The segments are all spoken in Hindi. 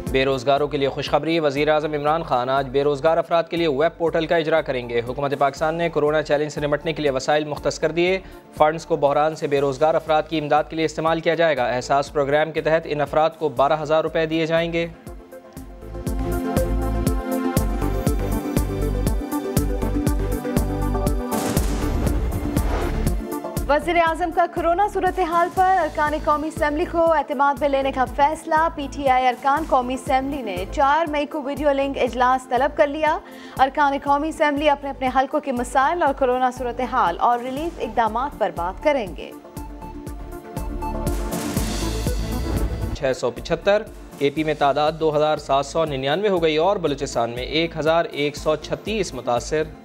बेरोज़गारों के लिए खुशखबरी। वज़ीर आज़म इमरान खान आज बेरोज़गार अफराद के लिए वेब पोर्टल का इजरा करेंगे। हुकूमत पाकिस्तान ने कोरोना चैलेंज से निपटने के लिए वसाइल मुख्तस कर दिए। फ़ंड्स को बहरान से बेरोज़गार अफराद की इमदाद के लिए इस्तेमाल किया जाएगा। एहसास प्रोग्राम के तहत इन अफराद को 12,000 रुपये दिए जाएंगे। वज़ीर आज़म का कोरोना सूरत हाल पर अरकान कौमी असम्बली को एतमाद में लेने का फैसला। PTI अरकान कौमी असम्बली ने 4 मई को वीडियो लिंक इजलास तलब कर लिया। अरकान कौमी असम्बली अपने अपने हल्कों के मसाइल और कोरोना सूरत हाल और रिलीफ इकदाम पर बात करेंगे। 675 AP में तादाद 2,799 हो गई और बलूचिस्तान में 1,136 मुतासिर।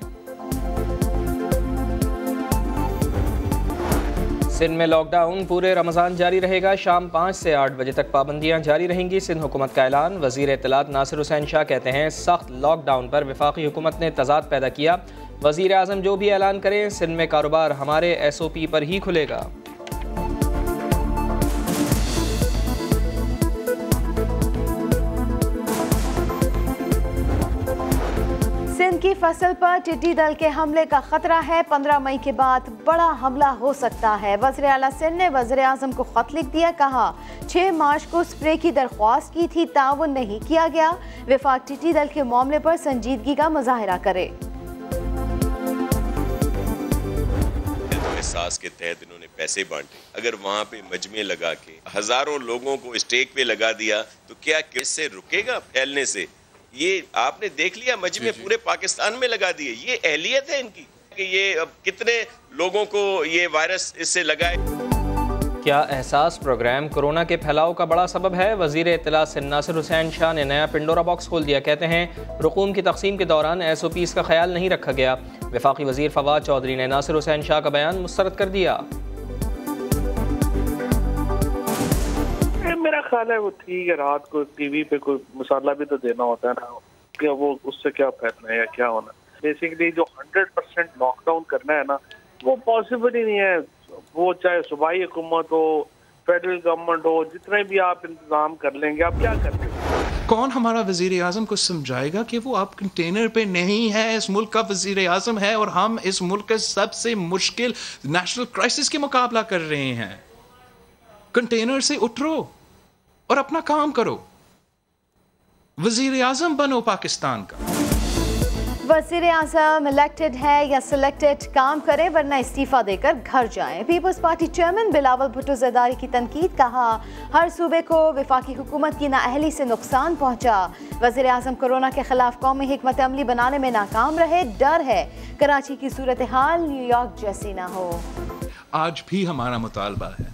सिंध में लॉकडाउन पूरे रमज़ान जारी रहेगा। शाम 5 से 8 बजे तक पाबंदियां जारी रहेंगी। सिंध हुकूमत का ऐलान। वज़ीर इत्तलात नासिर हुसैन शाह कहते हैं सख्त लॉकडाउन पर वफाकी हुकूमत ने तजाद पैदा किया। वज़ीर आज़म जो भी ऐलान करें सिंध में कारोबार हमारे SOP पर ही खुलेगा। सिंध की फसल पर टिड्डी दल के हमले का खतरा है। 15 मई के बाद बड़ा हमला हो सकता है। वज़ीर आला सिंध ने वज़ीर आज़म को खत लिख दिया। कहा 6 मार्च को स्प्रे की दरख्वास्त की थी, ताउन नहीं किया गया। वफाक टिड्डी दल के मामले पर संजीदगी का मुजाहिरा करे। एहसास के तहत इन्होंने पैसे बांटे। अगर वहाँ पे मजमे लगा के हजारों लोगों को स्टेक पे लगा दिया तो क्या इससे रुकेगा फैलने से? ये आपने देख लिया, मजमे पूरे पाकिस्तान में लगा दिए। ये अहलियत है इनकी कि ये अब कितने लोगों को ये वायरस इससे लगाए। क्या एहसास प्रोग्राम कोरोना के फैलाव का बड़ा सबब है? वज़ीर इत्तलात सिंध नासिर हुसैन शाह ने नया पिंडोरा बॉक्स खोल दिया। कहते हैं रकूम की तकसीम के दौरान SOPs का ख्याल नहीं रखा गया। वफाकी वज़ीर फवाद चौधरी ने नासिर हुसैन शाह का बयान मुस्तरद कर दिया। मेरा ख्याल है वो ठीक है, रात को TV पे कोई मसाला भी तो देना होता है ना, क्या वो उससे क्या फैलना है या क्या होना। बेसिकली जो 100% लॉकडाउन करना है ना वो पॉसिबल ही नहीं है। वो चाहे सूबाई हुकूमत हो, फेडरल गवर्नमेंट हो, जितने भी आप इंतजाम कर लेंगे, आप क्या कर लेंगे? कौन हमारा वजीर आजम को समझाएगा कि वो आप कंटेनर पे नहीं है? इस मुल्क का वजीर आजम है और हम इस मुल्क के सबसे मुश्किल नेशनल क्राइसिस के मुकाबला कर रहे हैं। कंटेनर से उतरो और अपना काम करो। वजीर आजम बनो पाकिस्तान का। वज़ीर आज़म इलेक्टेड है या सिलेक्टेड, काम करें वरना इस्तीफा देकर घर जाएं। पीपल्स पार्टी चेयरमैन बिलावल भुट्टो ज़रदारी की तनकीद। कहा हर सूबे को वफाकी हुकूमत की नाअहली से नुकसान पहुंचा। वज़ीर आज़म कोरोना के खिलाफ कौमी हिकमत अमली बनाने में नाकाम रहे। डर है कराची की सूरत हाल न्यूयॉर्क जैसी ना हो। आज भी हमारा मुतालबा है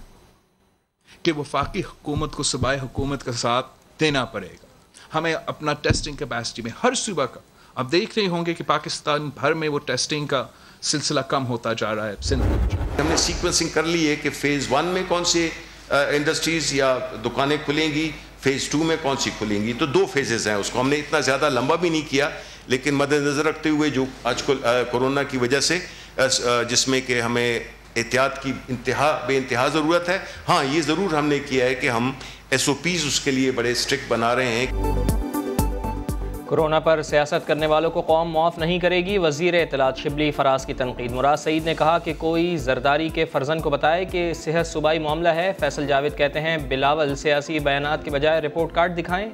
कि वफाकी हुकूमत को सूबाई हुकूमत का साथ देना पड़ेगा। हमें अपना टेस्टिंग कैपेसिटी में हर सूबा का, अब देख रहे होंगे कि पाकिस्तान भर में वो टेस्टिंग का सिलसिला कम होता जा रहा है। सिंध हमने सीक्वेंसिंग कर ली है कि फेज़ 1 में कौन से इंडस्ट्रीज या दुकानें खुलेंगी, फेज़ 2 में कौन सी खुलेंगी। तो 2 फेजेस हैं, उसको हमने इतना ज़्यादा लंबा भी नहीं किया, लेकिन मद्देनज़र रखते हुए जो आजकल कोरोना की वजह से जिसमें कि हमें एहतियात की बेइंतहा ज़रूरत है। हाँ, ये ज़रूर हमने किया है कि हम SOPs उसके लिए बड़े स्ट्रिक्ट बना रहे हैं। कोरोना पर सियासत करने वालों को कौम माफ़ नहीं करेगी। वज़ीर इत्तलात शिबली फराज की तनकीद। मुराद सईद ने कहा कि कोई जरदारी के फर्जन को बताए कि सेहत सूबाई मामला है। फैसल जावेद कहते हैं बिलावल सियासी बयानात के बजाय रिपोर्ट कार्ड दिखाएं।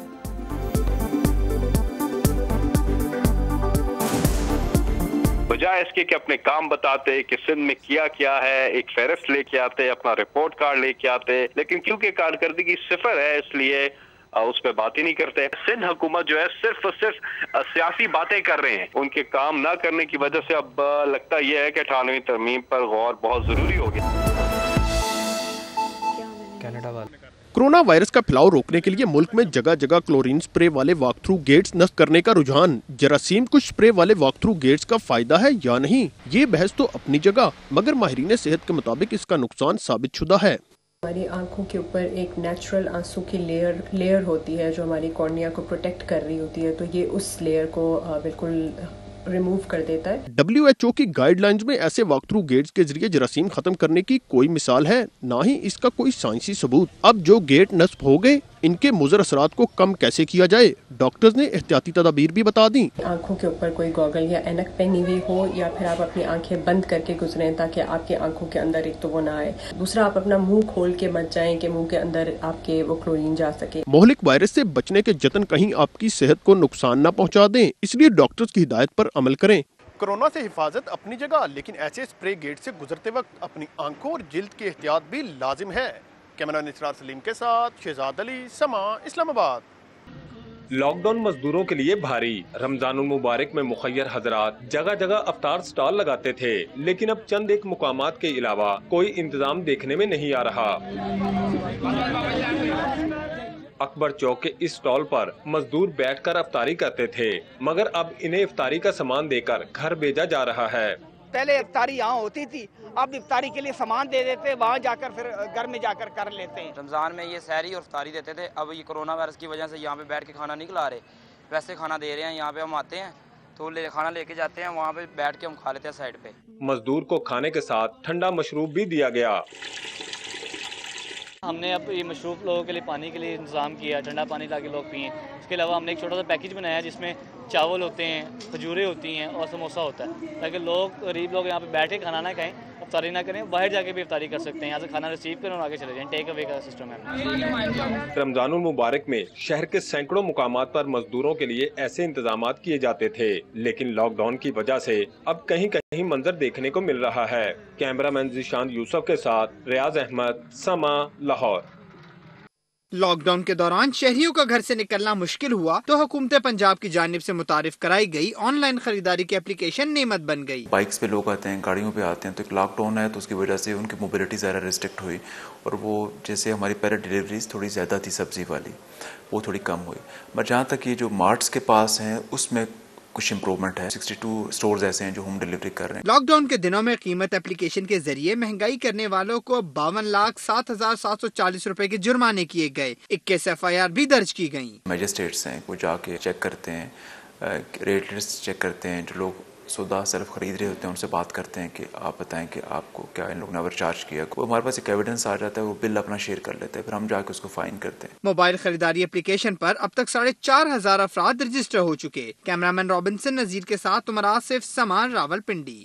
बजाय इसके कि अपने काम बताते कि सिंध में किया क्या है, एक फहरिस्त लेके आते, अपना रिपोर्ट कार्ड लेके आते, लेकिन क्योंकि कारकर्दगी सिफर है इसलिए उस पर बात ही नहीं करते। सिंध हुकूमत जो है सिर्फ और सिर्फ सियासी बातें कर रहे हैं। उनके काम ना करने की वजह से अब लगता यह है कि 98वीं तरमीम पर गौर बहुत जरूरी हो गया। कनाडा वाले कोरोना वायरस का फैलाव रोकने के लिए मुल्क में जगह जगह क्लोरीन स्प्रे वाले वॉक थ्रू गेट्स नस्ब करने का रुझान। जरासीम कुछ स्प्रे वाले वॉक थ्रू गेट्स का फायदा है या नहीं, ये बहस तो अपनी जगह, मगर माहिरीन सेहत के मुताबिक इसका नुकसान साबित शुदा है। हमारी आंखों के ऊपर एक नेचुरल आंसू की लेयर होती है जो हमारी कॉर्निया को प्रोटेक्ट कर रही होती है, तो ये उस लेयर को बिल्कुल रिमूव कर देता है। WHO की गाइडलाइंस में ऐसे वॉक थ्रू गेट्स के जरिए जरासीम खत्म करने की कोई मिसाल है, ना ही इसका कोई साइंसी सबूत। अब जो गेट नस्ब हो गए, इनके मुज़र असरात को कम कैसे किया जाए, डॉक्टर्स ने एहतियाती तदाबीर भी बता दी। आंखों के ऊपर कोई गॉगल या ऐनक पहनी हुई हो, या फिर आप अपनी आंखें बंद करके गुजरें ताकि आपकी आंखों के अंदर एक तो वो ना आए। दूसरा, आप अपना मुंह खोल के मत जाएं कि मुंह के अंदर आपके वो क्लोरीन जा सके। मोहलिक वायरस से बचने के जतन कहीं आपकी सेहत को नुकसान न पहुँचा दें, इसलिए डॉक्टर्स की हिदायत पर अमल करें। कोरोना से हिफाजत अपनी जगह, लेकिन ऐसे स्प्रे गेट से गुजरते वक्त अपनी आंखों और जिल्द की एहतियात भी लाजिम है। कैमरा निसरार सलीम के साथ शहजाद अली, समा, इस्लामाबाद। लॉकडाउन मजदूरों के लिए भारी। रमजानुल मुबारक में मुखय्यर हजरात जगह जगह अफ्तार स्टॉल लगाते थे, लेकिन अब चंद एक मुकामात के अलावा कोई इंतजाम देखने में नहीं आ रहा। अकबर चौक के इस स्टॉल पर मजदूर बैठकर अफ्तारी करते थे, मगर अब इन्हें इफ्तारी का सामान देकर घर भेजा जा रहा है। पहले इफ्तारी यहाँ होती थी, अब इफ्तारी के लिए सामान दे देते, वहाँ जाकर फिर घर में जाकर कर लेते हैं। रमजान में ये सहरी और इफ्तारी देते थे, अब ये कोरोना वायरस की वजह से यहाँ पे बैठ के खाना नहीं खिला रहे, वैसे खाना दे रहे हैं। यहाँ पे हम आते हैं तो खाना लेके जाते हैं, वहाँ पे बैठ के हम खा लेते हैं साइड पे। मजदूर को खाने के साथ ठंडा मशरूब भी दिया गया। हमने अब ये मशरूफ लोगों के लिए पानी के लिए इंतज़ाम किया, ठंडा पानी ताकि लोग पिएं। इसके अलावा हमने एक छोटा सा पैकेज बनाया जिसमें चावल होते हैं, खजूरें होती हैं और समोसा होता है, ताकि लोग गरीब लोग यहाँ पे बैठे खाना ना खाएं, इफ्तारी ना करें, बाहर जाके भी इफ्तारी कर सकते हैं। यहाँ से खाना रिसीव करें और आगे चले जाएं। टेक अवे का सिस्टम है। रमजानुल मुबारक में शहर के सैकड़ों मुकामात पर मजदूरों के लिए ऐसे इंतजाम किए जाते थे, लेकिन लॉकडाउन की वजह से अब कहीं कहीं मंजर देखने को मिल रहा है। कैमरामैन जिशान यूसुफ के साथ रियाज अहमद, समा, लाहौर। लॉकडाउन के दौरान शहरियों का घर से निकलना मुश्किल हुआ तो हुकूमत पंजाब की जानिब से मुतारिफ कराई गई ऑनलाइन खरीदारी की एप्लीकेशन नेमत बन गई। बाइक्स पे लोग आते हैं, गाड़ियों पे आते हैं, तो एक लॉकडाउन है तो उसकी वजह से उनकी मोबिलिटी ज़्यादा रिस्ट्रिक्ट हुई, और वो जैसे हमारी पहले डिलीवरीज थोड़ी ज़्यादा थी सब्जी वाली, वो थोड़ी कम हुई। बट जहाँ तक ये जो मार्ट्स के पास हैं उसमें कुछ इम्प्रूवमेंट है। 62 स्टोर्स ऐसे हैं जो होम डिलीवरी कर रहे हैं। लॉकडाउन के दिनों में कीमत एप्लीकेशन के जरिए महंगाई करने वालों को 52,0740 रुपए के जुर्माने किए गए। 21 FIR भी दर्ज की गयी। मैजिस्ट्रेट्स हैं, वो जाके चेक करते हैं, रेट लिस्ट चेक करते हैं, जो लोग सौदा सिर्फ खरीद रहे होते हैं उनसे बात करते हैं कि आप बताएं कि आपको क्या इन लोगों ने ओवर चार्ज किया। वो हमारे पास एक एविडेंस आ जाता है, वो बिल अपना शेयर कर लेते हैं, फिर हम जाके उसको फाइन करते हैं। मोबाइल खरीदारी एप्लीकेशन पर अब तक 4,500 अफराद रजिस्टर हो चुके। कैमरामैन रॉबिन्सन नजीर के साथ उमर आसिफ, समान, रावलपिंडी।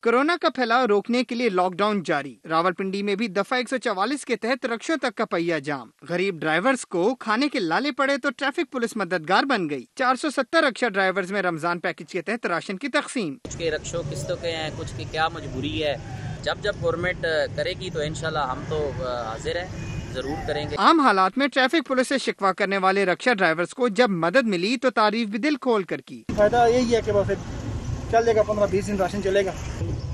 कोरोना का फैलाव रोकने के लिए लॉकडाउन जारी। रावलपिंडी में भी दफा 144 के तहत रक्षों तक का पहिया जाम। गरीब ड्राइवर्स को खाने के लाले पड़े तो ट्रैफिक पुलिस मददगार बन गई। 470 रक्षा ड्राइवर्स में रमजान पैकेज के तहत राशन की तकसीम। कुछ के रक्षों किस्तों के हैं, कुछ की क्या मजबूरी है। जब जब गवर्नमेंट करेगी तो इंशाल्लाह हम तो हाजिर हैं, जरूर करेंगे। आम हालात में ट्रैफिक पुलिस से शिकवा करने वाले रक्षा ड्राइवर्स को जब मदद मिली तो तारीफ भी दिल खोल कर की। फायदा यही है कि बस चल जाएगा, 15-20 दिन राशन चलेगा।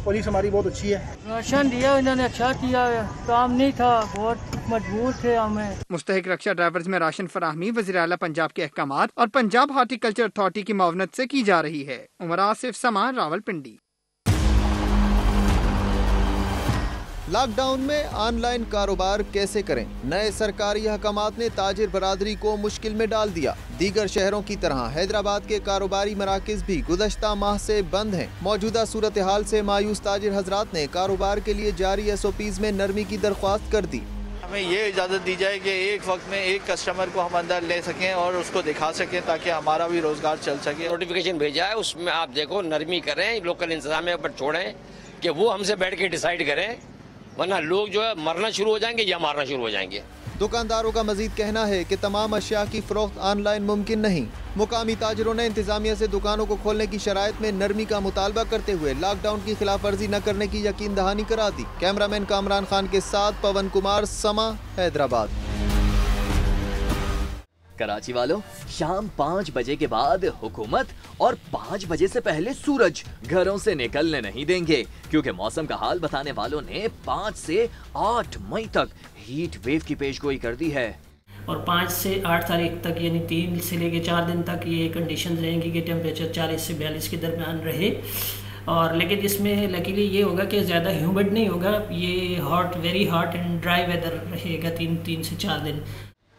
पुलिस हमारी बहुत अच्छी है। राशन दिया इन्होंने, अच्छा किया, काम नहीं था, बहुत मजबूर थे हमें। मुस्तहिक रक्षा ड्राइवर्स में राशन फराहमी वज़ीर आला पंजाब के अहकामात और पंजाब हार्टिकल्चर अथॉरिटी की मावनत से की जा रही है। उमर आसिफ, समा, रावलपिंडी। लॉकडाउन में ऑनलाइन कारोबार कैसे करें? नए सरकारी अहकामात ने ताजिर बरादरी को मुश्किल में डाल दिया। दीगर शहरों की तरह हैदराबाद के कारोबारी मराकज भी गुज़श्ता माह से बंद हैं। मौजूदा सूरत हाल से मायूस ताजिर हजरात ने कारोबार के लिए जारी SOPs में नरमी की दरख्वास्त कर दी। हमें ये इजाज़त दी जाए कि एक वक्त में एक कस्टमर को हम अंदर ले सकें और उसको दिखा सकें ताकि हमारा भी रोजगार चल सके। नोटिफिकेशन भेजा है, उसमें आप देखो नरमी करें, लोकल इंतजामिया पर छोड़ें कि वो हमसे बैठ के डिसाइड करें, वरना लोग जो है मरना शुरू हो जाएंगे या मारना शुरू हो जाएंगे। दुकानदारों का मजीद कहना है कि तमाम अशिया की फरोख्त ऑनलाइन मुमकिन नहीं। मुकामी ताजरों ने इंतजामिया से दुकानों को खोलने की शराइत में नरमी का मुतालबा करते हुए लॉकडाउन की खिलाफ वर्जी न करने की यकीन दहानी करा दी। कैमरामैन कामरान खान के साथ पवन कुमार, समा, हैदराबाद। कराची वालों, शाम 5 बजे के बाद हुकूमत और 5 बजे से पहले सूरज घरों से निकलने नहीं देंगे, क्योंकि मौसम का हाल बताने वालों ने 5 से 8 मई तक हीट वेव की पेशगोई कर दी है। और 5 से 8 तारीख तक यानी 3 से लेकर 4 दिन तक ये कंडीशन रहेंगी कि टेम्परेचर 40 से 42 के दरमियान रहे। और लेकिन इसमें लकीली ये होगा कि ज़्यादा ह्यूमिड नहीं होगा, ये hot, very hot and dry weather रहेगा 3 से 4 दिन।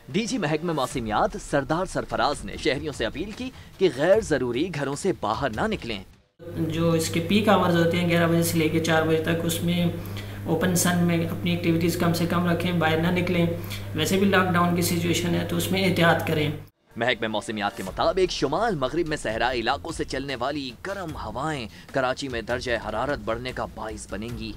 DG महकमा मौसमियात सरदार सरफराज ने शहरियों से अपील की कि गैर जरूरी घरों से बाहर ना निकलें। जो इसके पीक आवर्स होते हैं 11 बजे से लेकर 4 बजे तक, उसमें ओपन सन में अपनी एक्टिविटीज़ कम से कम रखें, बाहर ना निकलें। वैसे भी लॉकडाउन की सिचुएशन है तो उसमें एहतियात करें। महकमे मौसमियात के मुताबिक शुमाल मगरिब में सहराई इलाकों से चलने वाली गर्म हवाएं कराची में दर्जे हरारत बढ़ने का बाइस बनेंगी।